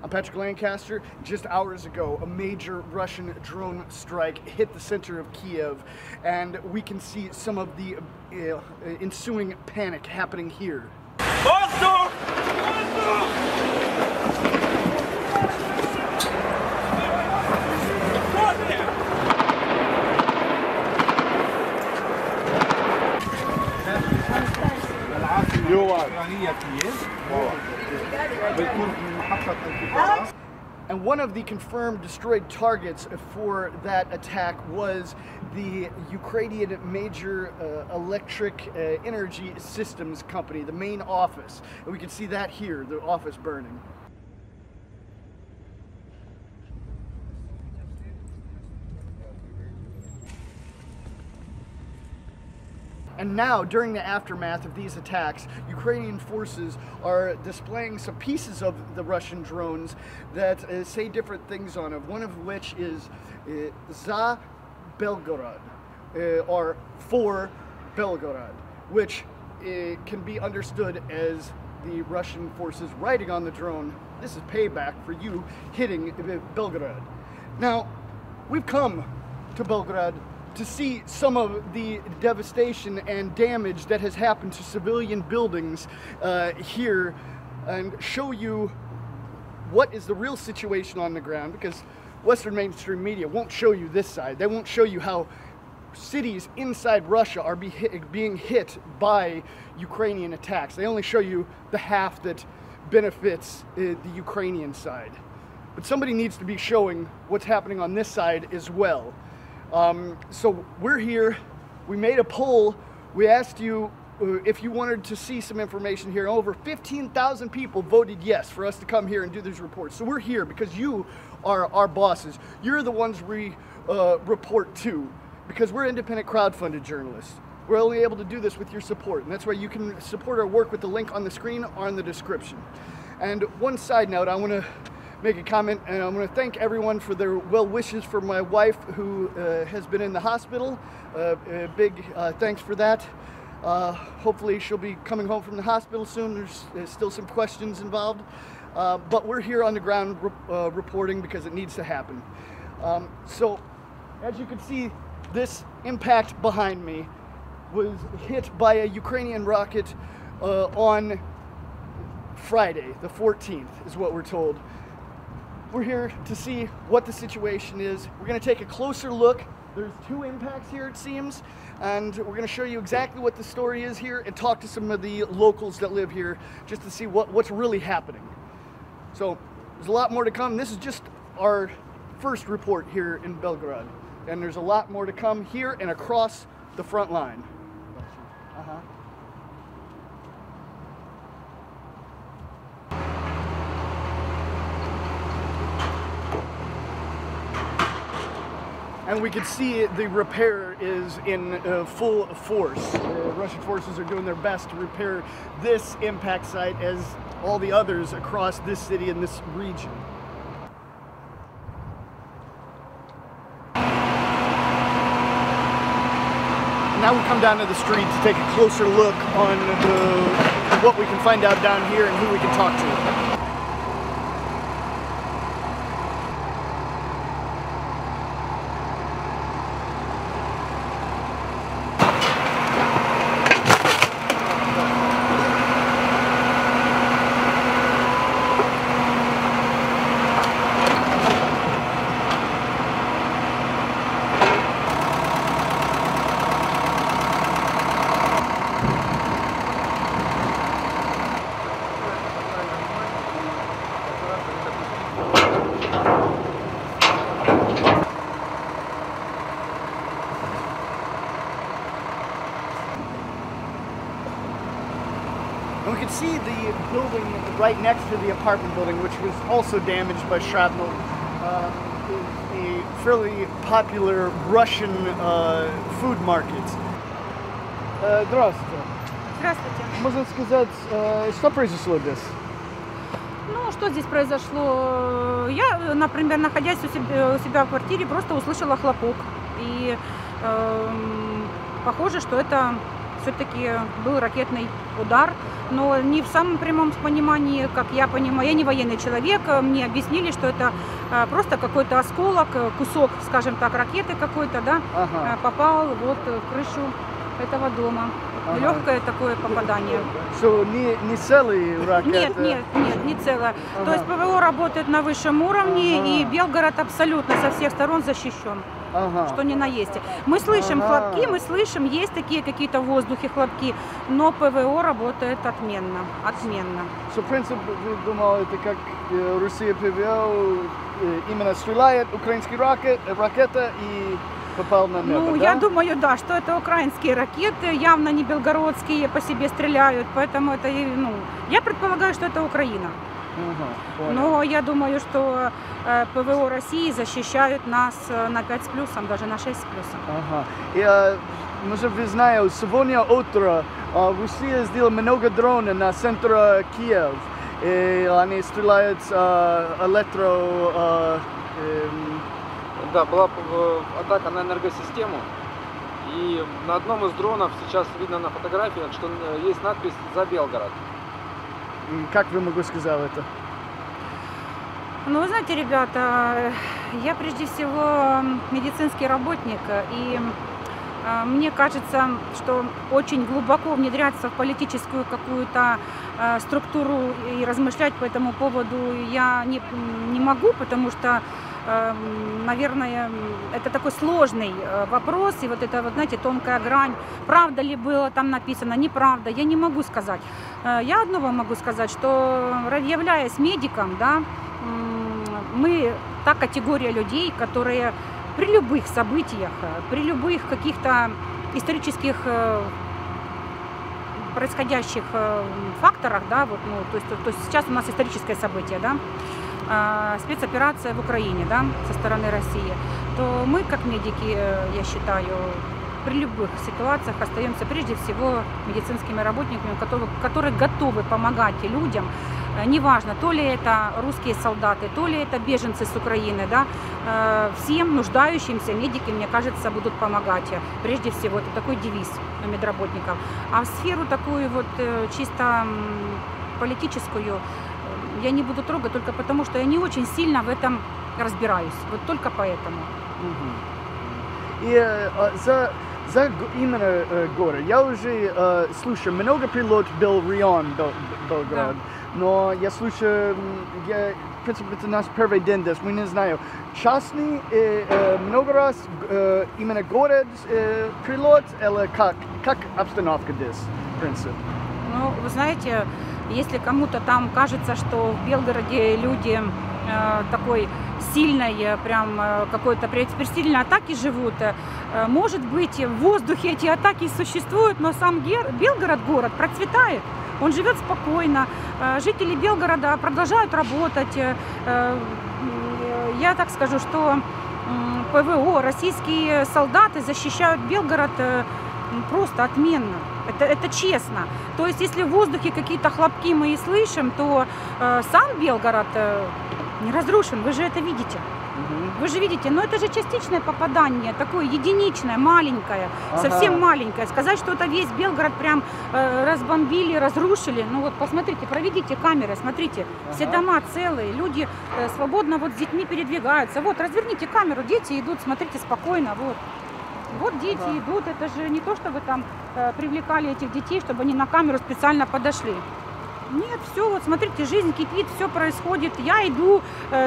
I'm Patrick Lancaster. Just hours ago, a major Russian drone strike hit the center of Kiev, and we can see some of the ensuing panic happening here. And one of the confirmed destroyed targets for that attack was the Ukrainian major electric energy systems company, the main office. And we can see that here, the office burning. And now, during the aftermath of these attacks, Ukrainian forces are displaying some pieces of the Russian drones that say different things on it, one of which is za Belgorod, or for Belgorod, which can be understood as the Russian forces writing on the drone, "This is payback for you hitting Belgorod." Now, we've come to Belgorod to see some of the devastation and damage that has happened to civilian buildings here, and show you what is the real situation on the ground, because Western mainstream media won't show you this side. They won't show you how cities inside Russia are being hit by Ukrainian attacks. They only show you the half that benefits the Ukrainian side. But somebody needs to be showing what's happening on this side as well. So we're here, we made a poll, we asked you if you wanted to see some information here. Over 15,000 people voted yes for us to come here and do these reports. So we're here because you are our bosses. You're the ones we report to, because we're independent crowdfunded journalists. We're only able to do this with your support, and that's why you can support our work with the link on the screen or in the description. And one side note, I want to make a comment, and I'm going to thank everyone for their well wishes for my wife, who has been in the hospital. Big thanks for that. Hopefully she'll be coming home from the hospital soon. There's still some questions involved, but we're here on the ground reporting because it needs to happen. So as you can see, this impact behind me was hit by a Ukrainian rocket on Friday, the 14th, is what we're told. We're here to see what the situation is. We're going to take a closer look. There's two impacts here, it seems, and we're going to show you exactly what the story is here and talk to some of the locals that live here just to see what's really happening. So there's a lot more to come. This is just our first report here in Belgorod, and there's a lot more to come here and across the front line. And we can see the repair is in full force. Russian forces are doing their best to repair this impact site as all the others across this city and this region. Now we come down to the street to take a closer look on what we can find out down here and who we can talk to. And we can see the building right next to the apartment building, which was also damaged by shrapnel, is a fairly popular Russian food market. Здравствуйте. Здравствуйте. Можно сказать, что произошло здесь? Ну, что здесь произошло? Я, например, находясь у себя в квартире, просто услышала хлопок. И похоже, что это все-таки был ракетный удар, но не в самом прямом понимании, как я понимаю. Я не военный человек, мне объяснили, что это просто какой-то осколок, кусок, скажем так, ракеты какой-то, да, попал вот в крышу этого дома. Легкое такое попадание. Что не целый ракет? Нет, не целое. То есть ПВО работает на высшем уровне, и Белгород абсолютно со всех сторон защищен. Что ни на есть. Мы слышим хлопки, мы слышим, есть такие какие-то в воздухе хлопки, но ПВО работает отменно. Отменно. В принципе, вы думали, это как Россия ПВО именно стреляет украинские ракеты и попал на небо, ну, да? Я думаю, да, что это украинские ракеты, явно не белгородские, по себе стреляют, поэтому это, ну, я предполагаю, что это Украина. Но я думаю, что ПВО России защищают нас на 5 с плюсом, даже на 6 с плюсом. И, может, вы знаете, сегодня утром Россия сделала много дронов на центр Киева, и они стреляют Да, была атака на энергосистему, и на одном из дронов сейчас видно на фотографиях, что есть надпись «За Белгород». Как вы могу сказать это? Ну, вы знаете, ребята, я прежде всего медицинский работник, и мне кажется, что очень глубоко внедряться в политическую какую-то структуру и размышлять по этому поводу я не могу, потому что, наверное, это такой сложный вопрос, и вот это, вот, знаете, тонкая грань, правда ли было там написано, неправда, я не могу сказать. Я одно вам могу сказать, что, являясь медиком, да, мы та категория людей, которые при любых событиях, при любых каких-то исторических происходящих факторах, да, вот, ну, то есть сейчас у нас историческое событие, да, спецоперация в Украине, да, со стороны России, то мы, как медики, я считаю, при любых ситуациях остаемся прежде всего медицинскими работниками, которые готовы помогать людям. Неважно, то ли это русские солдаты, то ли это беженцы с Украины, да, всем нуждающимся медики, мне кажется, будут помогать. Прежде всего, это такой девиз медработников. А в сферу такую вот чисто политическую я не буду трогать только потому, что я не очень сильно в этом разбираюсь. Вот только поэтому. И за именно город я уже слушаю, много прилетов был в район Белгород. Да. Но я слушаю, в принципе, это наш первый день здесь, мы не знаем. Частный, много раз именно город прилет, или как обстановка здесь, в принципе? Ну, вы знаете, если кому-то там кажется, что в Белгороде люди такой сильной, прям какой-то сильной атаки живут, может быть, в воздухе эти атаки существуют, но сам Белгород, город, процветает. Он живет спокойно, жители Белгорода продолжают работать. Я так скажу, что ПВО, российские солдаты защищают Белгород просто отменно. Это честно. То есть, если в воздухе какие-то хлопки мы и слышим, то сам Белгород не разрушен, вы же это видите. Вы же видите, но это же частичное попадание, такое единичное, маленькое, совсем маленькое. Сказать, что это весь Белгород прям разбомбили, разрушили, ну вот посмотрите, проведите камеры, смотрите, все дома целые, люди свободно вот с детьми передвигаются. Вот, разверните камеру, дети идут, смотрите спокойно, вот. Вот дети идут, это же не то, что вы там привлекали этих детей, чтобы они на камеру специально подошли. Нет, все, вот смотрите, жизнь кипит, все происходит. Я иду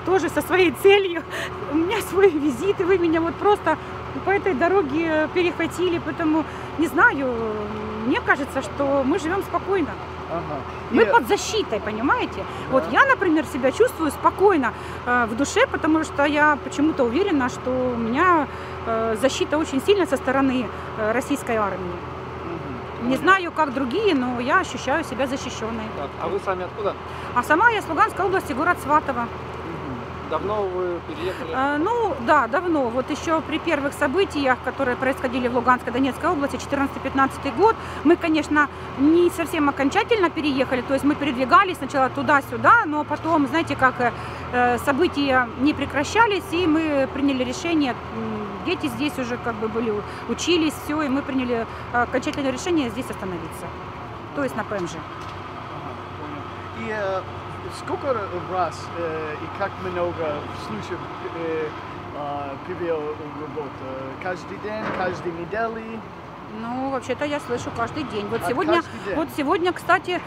тоже со своей целью. У меня свой визит, и вы меня вот просто по этой дороге перехватили. Поэтому, не знаю, мне кажется, что мы живем спокойно. Мы под защитой, понимаете? Вот я, например, себя чувствую спокойно в душе, потому что я почему-то уверена, что у меня защита очень сильная со стороны российской армии. Не знаю, как другие, но я ощущаю себя защищенной. А вы сами откуда? А сама я с Луганской области, город Сватово. Давно вы переехали? Ну, да, давно. Вот еще при первых событиях, которые происходили в Луганской, Донецкой области, 14-15 год, мы, конечно, не совсем окончательно переехали, то есть мы передвигались сначала туда-сюда, но потом, знаете, как события не прекращались, и мы приняли решение, дети здесь уже как бы были, учились, все, и мы приняли окончательное решение здесь остановиться, то есть на ПМЖ. И сколько раз и как много случаев привел работа? Каждый день, каждый неделю? Ну, вообще-то я слышу каждый день. Вот сегодня, кстати,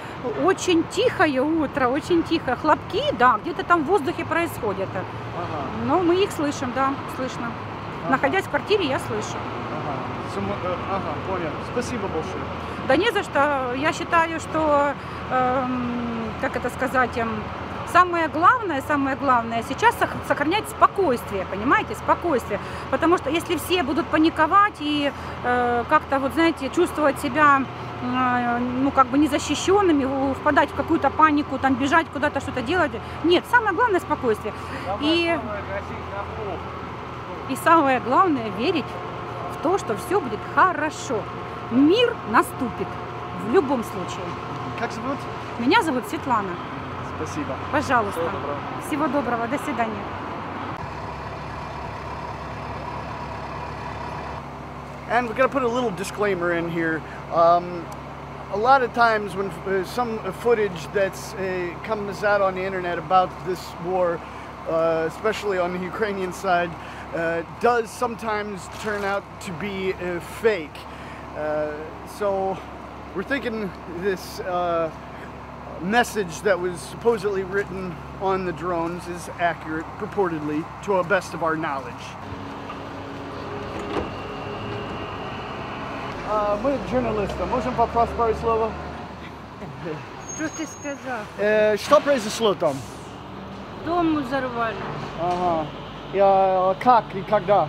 очень тихое утро, очень тихо. Хлопки, да, где-то там в воздухе происходят. Ага. Но мы их слышим, да, слышно. Ага. Находясь в квартире, я слышу. Ага, понял. Спасибо большое. Да не за что. Я считаю, что, как это сказать, самое главное сейчас сохранять спокойствие, понимаете, спокойствие. Потому что если все будут паниковать и как-то, вот знаете, чувствовать себя, ну, как бы незащищенными, впадать в какую-то панику, там, бежать куда-то, что-то делать. Нет, самое главное спокойствие. И самое главное верить в то, что все будет хорошо. Мир наступит в любом случае. Как зовут? Меня зовут Светлана. Спасибо. Пожалуйста. Всего доброго. До свидания. And we're going to put a little disclaimer in here. A lot of times when some footage that's comes out on the internet about this war, especially on the Ukrainian side, does sometimes turn out to be fake. So we're thinking this message that was supposedly written on the drones is accurate, purportedly, to the best of our knowledge. Мы журналисты, можем вопрос пару слов? Что ты сказал? Что произошло там? Дом взорвали. Ага. Как и когда?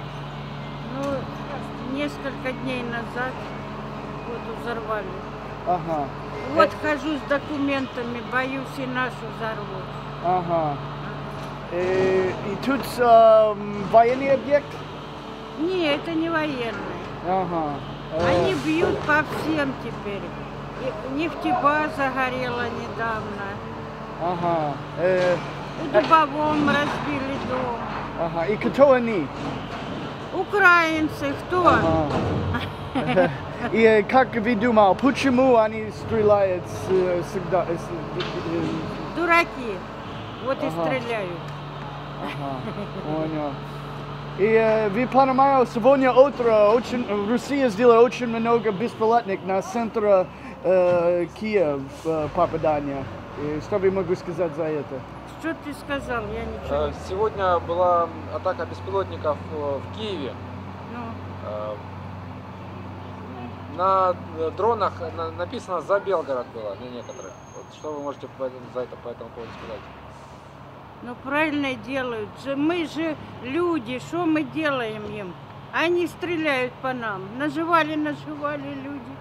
Ну, несколько дней назад вот взорвали. Ага. Вот хожу с документами, боюсь и нашу взорвут. Ага. И тут военный объект? Не, это не военный. Ага. Они бьют по всем теперь. Нефтебаза горела недавно. Ага. У Дубовом разбили дом. Ага. И кто они? Украинцы, кто? Ага. И как вы думали, почему они стреляют всегда? Дураки. Вот и Ага. стреляют. Ага. Понял. И вы понимаете, сегодня утром Россия сделала очень много беспилотников на центр Киева попадания. И что вы могу сказать за это? Что ты сказал? Я ничего не... Сегодня была атака беспилотников в Киеве. Ну. На дронах написано «За Белгород» было на некоторых. Вот что вы можете по этому поводу сказать? Ну правильно делают. Мы же люди, что мы делаем им? Они стреляют по нам. Наживали люди.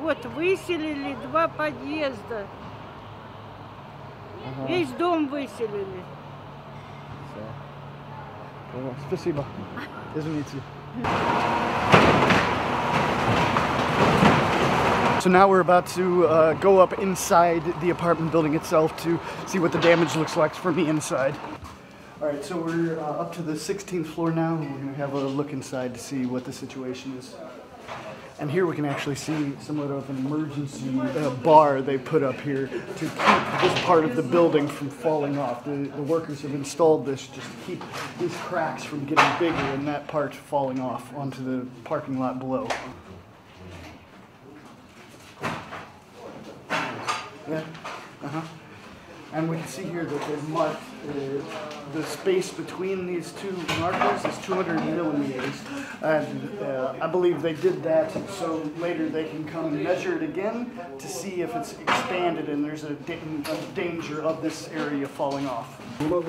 Вот выселили 2 подъезда. Ага. Весь дом выселили. Спасибо. Извините. So now we're about to go up inside the apartment building itself to see what the damage looks like from the inside. Alright, so we're up to the 16th floor now, and we're going to have a look inside to see what the situation is. And here we can actually see somewhat of an emergency bar they put up here to keep this part of the building from falling off. The workers have installed this just to keep these cracks from getting bigger and that part falling off onto the parking lot below. Yeah. Uh-huh. And we can see here that they've marked the space between these two markers is 200 millimeters. And I believe they did that so later they can come and measure it again to see if it's expanded and there's a danger of this area falling off. So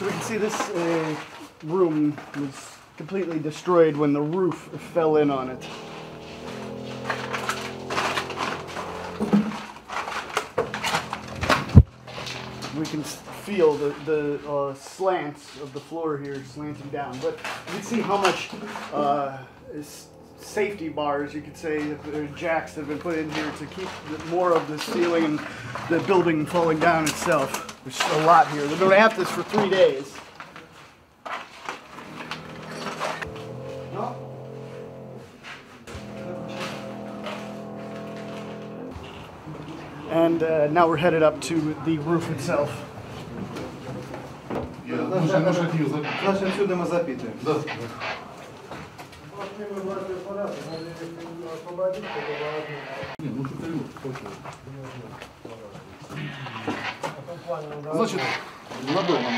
we can see this room was completely destroyed when the roof fell in on it. We can feel the slants of the floor here slanting down, but you can see how much safety bars, you could say, jacks that have been put in here to keep more of the ceiling and the building falling down itself. There's a lot here. They're going to have this for 3 days. And now we're headed up to the roof itself. Значит, отсюда мы запитываем. Да. Значит, на данном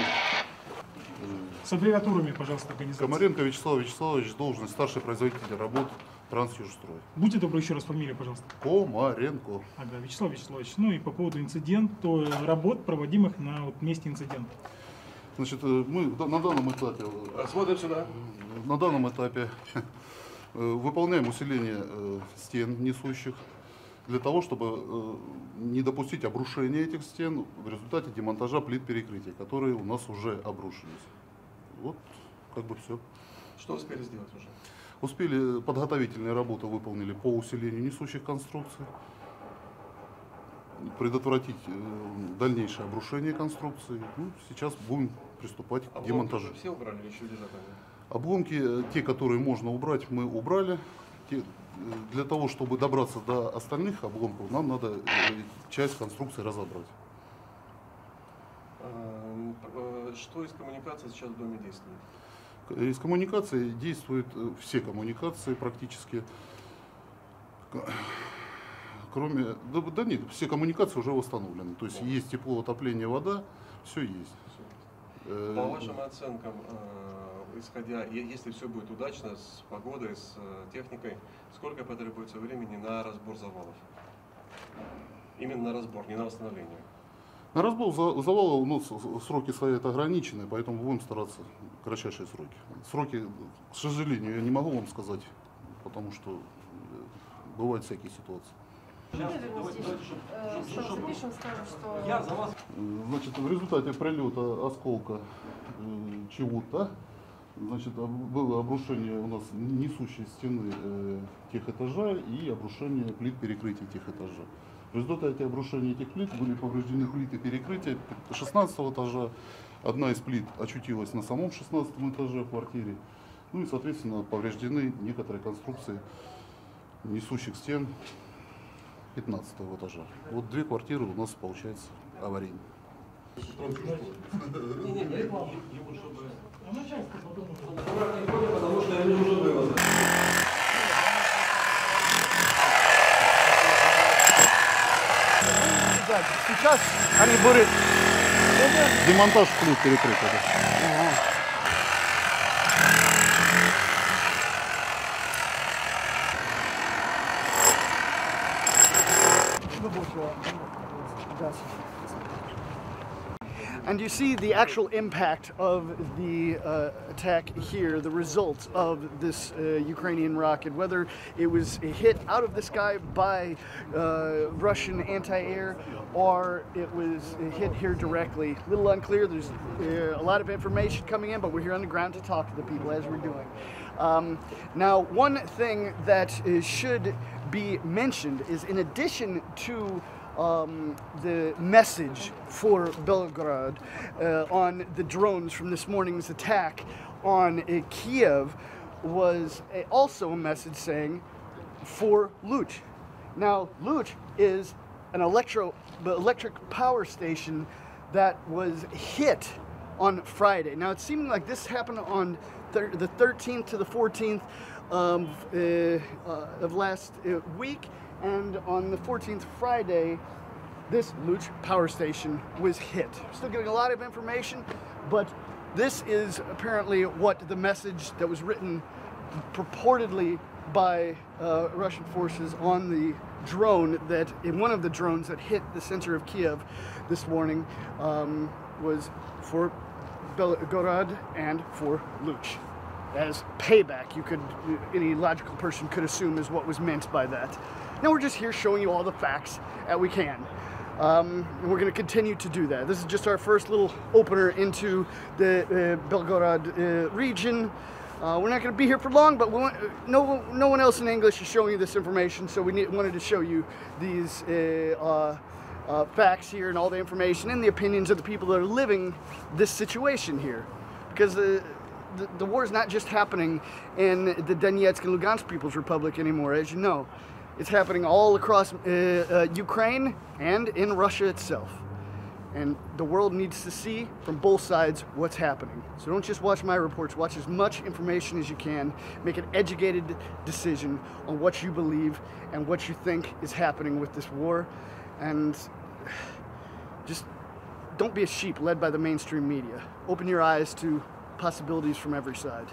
с аббревиатурами, пожалуйста, организации. Комаренко Вячеслав Вячеславович, должность старший производитель работ Трансюжстрой. Будьте добры, еще раз фамилия, пожалуйста. Комаренко. Ага, Вячеслав Вячеславович. Ну и по поводу инцидента, работ, проводимых на месте инцидента. Значит, мы на данном этапе, Смотрим сюда. на данном этапе выполняем усиление стен несущих для того, чтобы не допустить обрушения этих стен в результате демонтажа плит перекрытия, которые у нас уже обрушились. Вот, как бы все. Что успели сделать уже? Успели подготовительные работы выполнили по усилению несущих конструкций, предотвратить дальнейшее обрушение конструкции. Ну, сейчас будем приступать к демонтажу. Все убрали или еще лежат они? Обломки, те, которые можно убрать, мы убрали. Для того, чтобы добраться до остальных обломков, нам надо часть конструкции разобрать. Что из коммуникации сейчас в доме действует? Из коммуникации действуют все коммуникации практически. Кроме, да нет, все коммуникации уже восстановлены. То есть есть тепло, отопление, вода, все есть. По вашим оценкам, исходя, если все будет удачно, с погодой, с техникой, сколько потребуется времени на разбор завалов? Именно на разбор, не на восстановление. На разбор завала у нас сроки стоят ограничены, поэтому будем стараться кратчайшие сроки. Сроки, к сожалению, я не могу вам сказать, потому что бывают всякие ситуации. Значит, в результате прилета осколка чего-то, значит, было обрушение у нас несущей стены техэтажа и обрушение плит перекрытия техэтажа. В результате обрушения этих плит были повреждены плиты перекрытия 16 этажа. Одна из плит очутилась на самом 16 этаже в квартире. Ну и, соответственно, повреждены некоторые конструкции несущих стен 15 этажа. Вот 2 квартиры у нас получается аварийные. Сейчас они будут... Демонтаж плит перекрытия. And you see the actual impact of the attack here, the result of this Ukrainian rocket, whether it was hit out of the sky by Russian anti-air or it was hit here directly. A little unclear, there's a lot of information coming in, but we're here on the ground to talk to the people as we're doing. Now, one thing that should be mentioned is, in addition to the message for Belgorod on the drones from this morning's attack on Kiev, was also a message saying for Luch. Now, Luch is an electric power station that was hit on Friday. Now, it seemed like this happened on the 13th to the 14th of last week, and on the 14th, Friday, this Luch power station was hit. Still getting a lot of information, but this is apparently what the message that was written purportedly by Russian forces on the drone, that in one of the drones that hit the center of Kiev this morning, was for Belgorod and for Luch. As payback, any logical person could assume is what was meant by that. Now we're just here showing you all the facts that we can. And we're going to continue to do that. This is just our first little opener into the Belgorod region. We're not going to be here for long, but no one else in English is showing you this information, so we wanted to show you these facts here and all the information and the opinions of the people that are living this situation here. Because the war is not just happening in the Donetsk and Lugansk People's Republic anymore, as you know. It's happening all across Ukraine and in Russia itself. And the world needs to see from both sides what's happening. So don't just watch my reports, watch as much information as you can, make an educated decision on what you believe and what you think is happening with this war. And just don't be a sheep led by the mainstream media. Open your eyes to possibilities from every side.